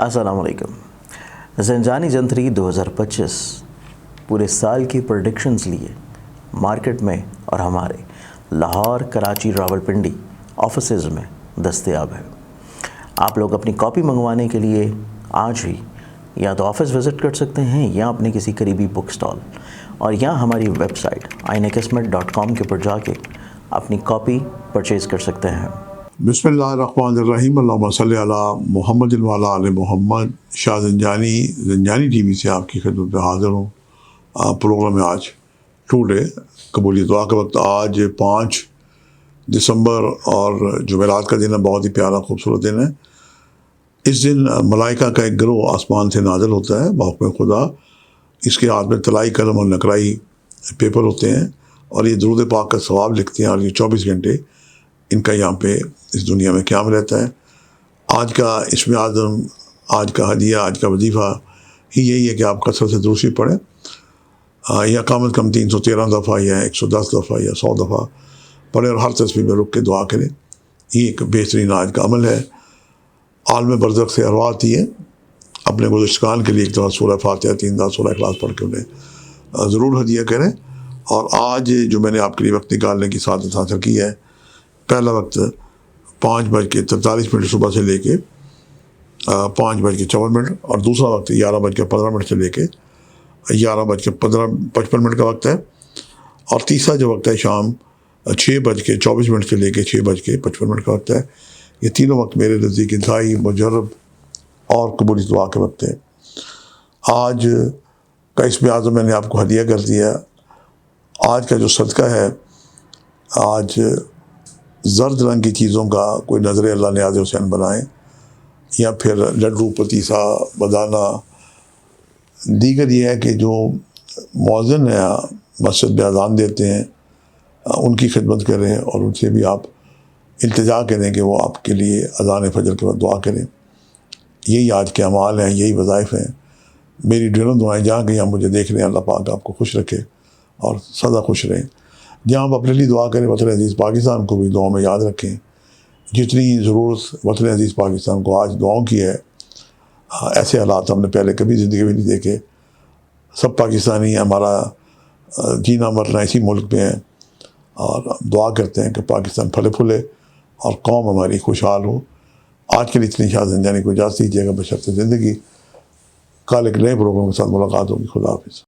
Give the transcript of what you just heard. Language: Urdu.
السلام علیکم۔ زنجانی جنتری 2025 پورے سال کی پریڈکشنز لیے مارکیٹ میں اور ہمارے لاہور، کراچی، راولپنڈی آفیسز میں دستیاب ہے۔ آپ لوگ اپنی کاپی منگوانے کے لیے آج ہی یا تو آفس وزٹ کر سکتے ہیں یا اپنے کسی قریبی بک سٹال، اور یا ہماری ویب سائٹ ainaqismat.com کے پر جا کے اپنی کاپی پرچیز کر سکتے ہیں۔ بسم اللہ الرحمن الرحیم، اللہم صلی علی محمد وعلی آل محمد۔ شاہ زنجانی ٹی وی سے آپ کی خدمت میں حاضر ہوں۔ پروگرام میں آج ٹوڈے قبولی دعا کا وقت، آج 5 دسمبر اور جمعرات کا دن ہے، بہت ہی پیارا خوبصورت دن ہے۔ اس دن ملائکہ کا ایک گروہ آسمان سے نازل ہوتا ہے بحکم خدا۔ اس کے ہاتھ میں طلائی قلم اور نقرائی پیپر ہوتے ہیں، اور یہ درود پاک کا ثواب لکھتے ہیں، اور یہ 24 گھنٹے ان کا یہاں پہ اس دنیا میں قیام رہتا ہے۔ آج کا اسم اعظم، آج کا ہدیہ، آج کا وظیفہ ہی یہی ہے کہ آپ کثرت سے درود شریف پڑھیں، یا کم از کم 313 دفعہ یا 110 دفعہ یا 100 دفعہ پڑھیں، اور ہر تسبیح میں رک کے دعا کریں۔ یہ ایک بہترین آج کا عمل ہے۔ عالم برزخ سے ارواح آتی ہے، اپنے گزشتگان کے لیے ایک دفعہ سورہ فاتحہ 3 دفعہ سورہ اخلاص پڑھ کے انہیں ضرور ہدیہ کریں۔ اور آج جو میں نے آپ کے لیے وقت نکالنے کی سعادت حاصل کی ہے، پہلا وقت 5:43 صبح سے لے کے 5:54، اور دوسرا وقت 11:15 سے لے کے 11:55 کا وقت ہے، اور تیسرا جو وقت ہے شام 6:24 سے لے کے 6:55 کا وقت ہے۔ یہ تینوں وقت میرے نزدیک انتہائی مجرب اور قبولی دعا کے وقت ہے۔ آج کا اسم اعظم میں نے آپ کو ہدیہ کر دیا۔ آج کا جو صدقہ ہے، آج زرد رنگ کی چیزوں کا کوئی نظر اللہ نیاز حسین بنائیں، یا پھر لڈو، پتیسا، بدانہ۔ دیگر یہ ہے کہ جو مؤذن ہیں مسجد میں اذان دیتے ہیں، ان کی خدمت کریں، اور ان سے بھی آپ التجا کریں کہ وہ آپ کے لیے اذان فجر کے بعد دعا کریں۔ یہی آج کے اعمال ہیں، یہی وظائف ہیں۔ میری ڈھیروں دعائیں جہاں کہ ہم مجھے دیکھ رہے ہیں، اللہ پاک آپ کو خوش رکھے اور سدا خوش رہیں۔ جہاں آپ اپنے لیے دعا کریں، وطن عزیز پاکستان کو بھی دعاؤں میں یاد رکھیں۔ جتنی ضرورت وطن عزیز پاکستان کو آج دعاؤں کی ہے، ایسے حالات ہم نے پہلے کبھی زندگی میں نہیں دیکھے۔ سب پاکستانی ہمارا جینا مرنا اسی ملک میں ہے، اور دعا کرتے ہیں کہ پاکستان پھلے پھولے اور قوم ہماری خوشحال ہو۔ آج کے لیے اتنی شاہ زنجانی کو اجازت دیجیے گا، بشرط زندگی۔ کل ایک نئے پروگرام کے ساتھ ملاقات ہوگی۔ خدا حافظ۔